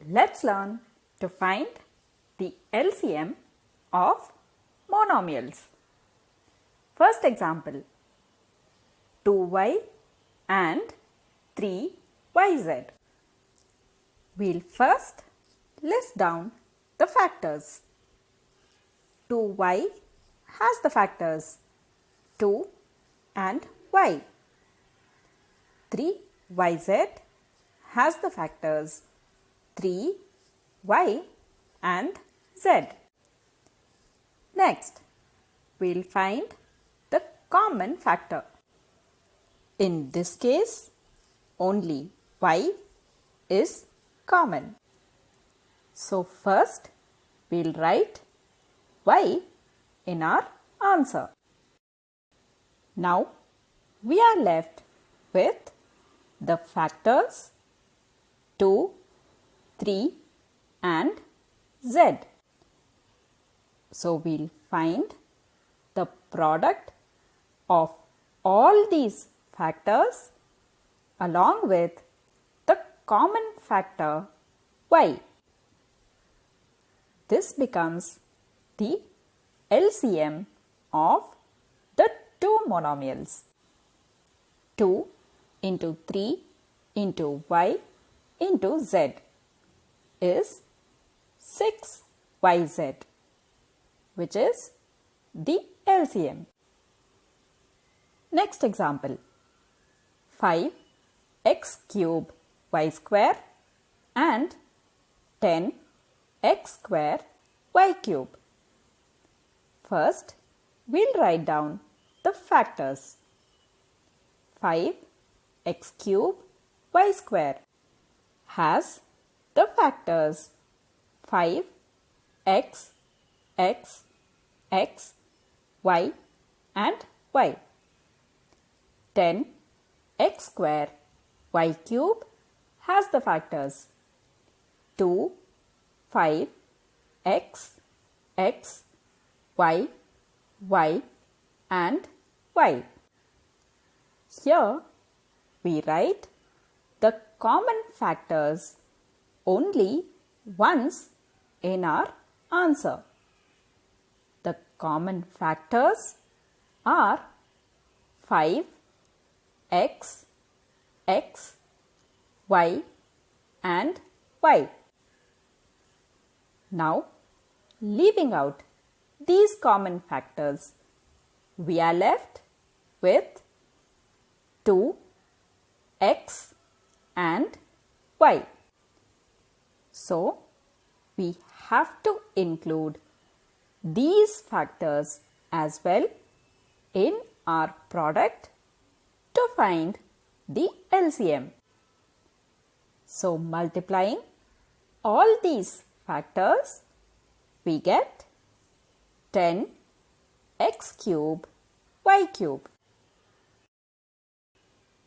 Let's learn to find the LCM of monomials. First example, 2y and 3yz. We'll first list down the factors. 2y has the factors 2 and y. 3yz has the factors 3, y and z. Next, we'll find the common factor. In this case, only y is common. So first, we'll write y in our answer. Now, we are left with the factors 2, 3 and z. So we'll find the product of all these factors along with the common factor y. This becomes the LCM of the two monomials. 2 into 3 into y into z is 6yz, which is the LCM. Next example, 5x cube y square and 10x square y cube. First, we'll write down the factors. 5x cube y square has the factors 5, x, x, x, y and y. 10x square y cube has the factors 2, 5, x, x, y, y and y. Here we write the common factors only once in our answer. The common factors are 5, x, x, y and y. Now, leaving out these common factors, we are left with 2, x and y. So, we have to include these factors as well in our product to find the LCM. So, multiplying all these factors, we get 10x cube y cube.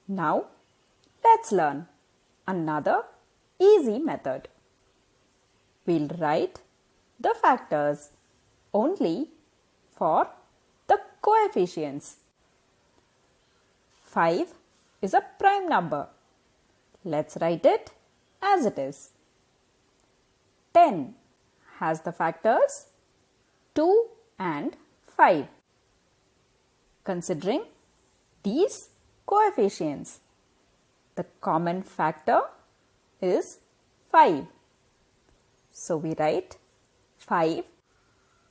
Now, let's learn another easy method. We'll write the factors only for the coefficients. 5 is a prime number. Let's write it as it is. 10 has the factors 2 and 5. Considering these coefficients, the common factor is 5. So we write 5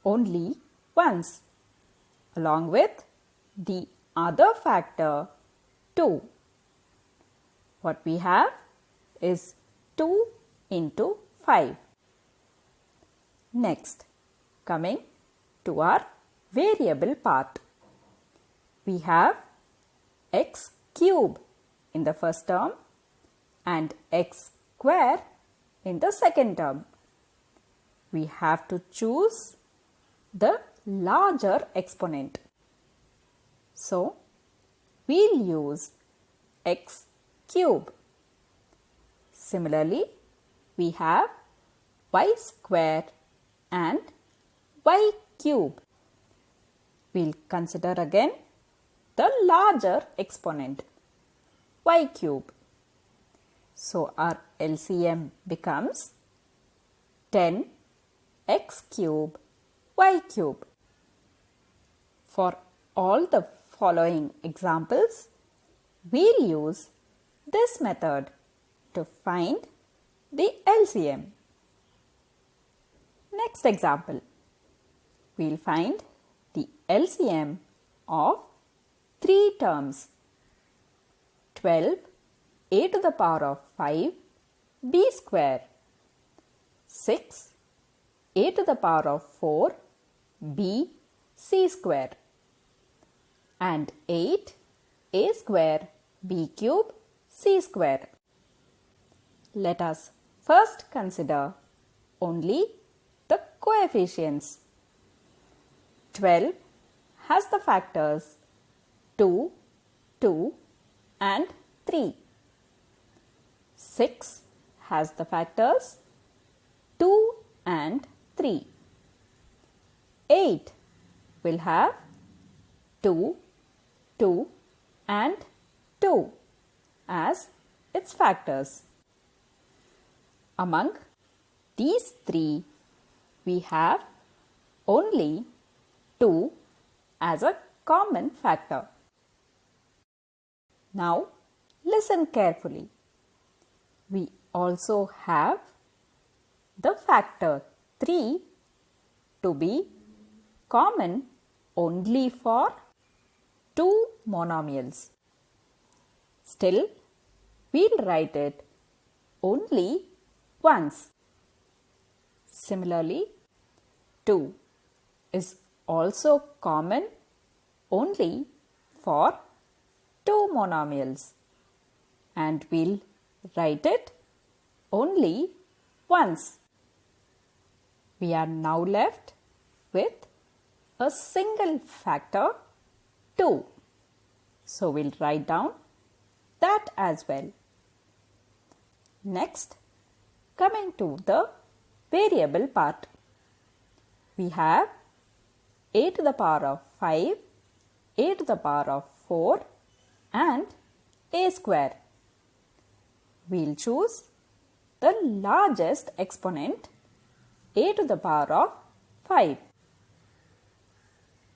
only once along with the other factor 2. What we have is 2 into 5. Next, coming to our variable part. We have x cube in the first term and x square in the second term. We have to choose the larger exponent. So, we'll use x cube. Similarly, we have y square and y cube. We'll consider again the larger exponent, y cube. So, our LCM becomes 10 x cube y cube. For all the following examples, we'll use this method to find the LCM. Next example, we'll find the LCM of three terms: 12 a to the power of 5 b square, 6 a to the power of 4 b c square, and 8 a square b cube c square. Let us first consider only the coefficients. 12 has the factors 2, 2 and 3. 6 has the factors 2 and 3. 8 will have 2, 2 and 2 as its factors. Among these three, we have only 2 as a common factor. Now, listen carefully. We also have the factor 3 to be common only for two monomials. Still, we'll write it only once. Similarly, 2 is also common only for two monomials, and we'll write it only once. We are now left with a single factor 2. So we'll write down that as well. Next, coming to the variable part, we have a to the power of 5, a to the power of 4 and a square. We'll choose the largest exponent, a to the power of 5.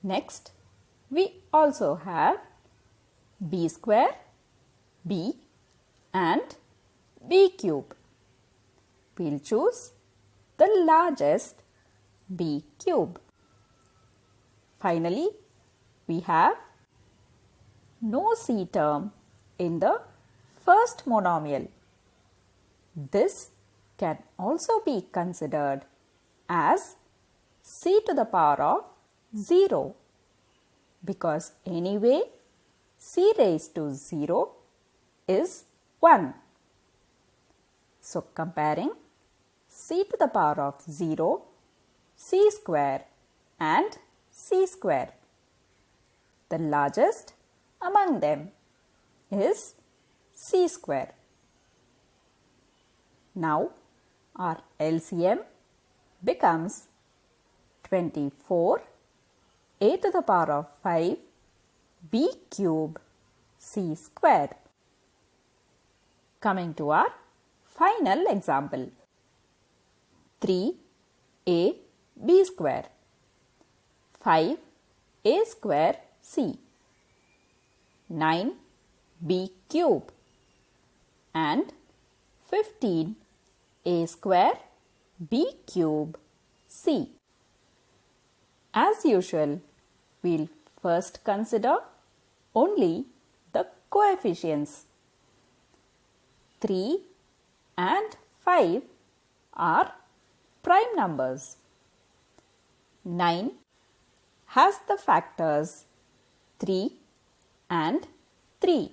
Next, we also have b square, b and b cube. We'll choose the largest, b cube. Finally, we have no c term in the first monomial. This can also be considered as c to the power of 0, because anyway c raised to 0 is 1. So comparing c to the power of 0, c square and c square, the largest among them is c square. Now our LCM becomes 24 a to the power of 5 b cube c square. Coming to our final example, 3a b square, 5 a square c, 9 b cube and 15 a square b cube c. As usual, we'll first consider only the coefficients. 3 and 5 are prime numbers. 9 has the factors 3 and 3.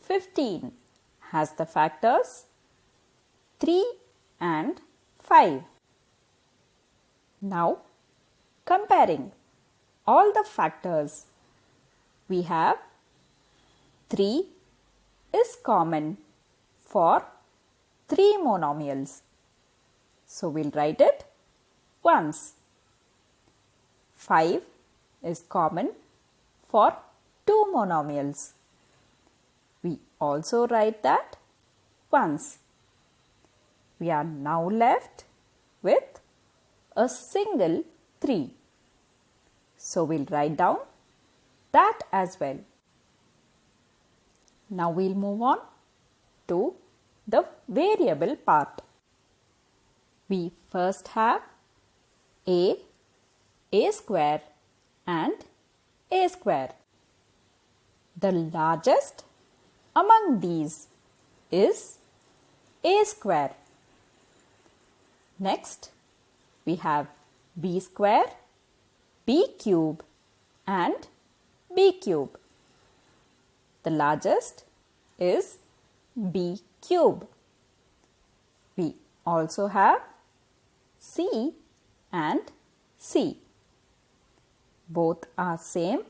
15 has the factors 3 and 5. Now, comparing all the factors, we have 3 is common for 3 monomials. So we'll write it once. 5 is common for 2 monomials. We also write that once. we are now left with a single 3. So we'll write down that as well. Now we'll move on to the variable part. We first have a square and a square. The largest among these is a square. Next, we have b square, b cube and b cube. The largest is b cube. We also have c and c. Both are same,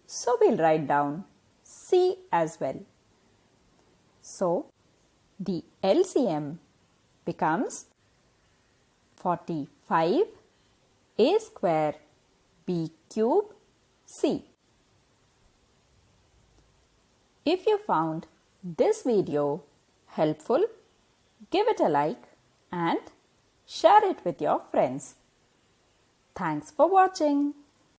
so we'll write down c as well. So, the LCM becomes 45 a square b cube c. If you found this video helpful, give it a like and share it with your friends. Thanks for watching.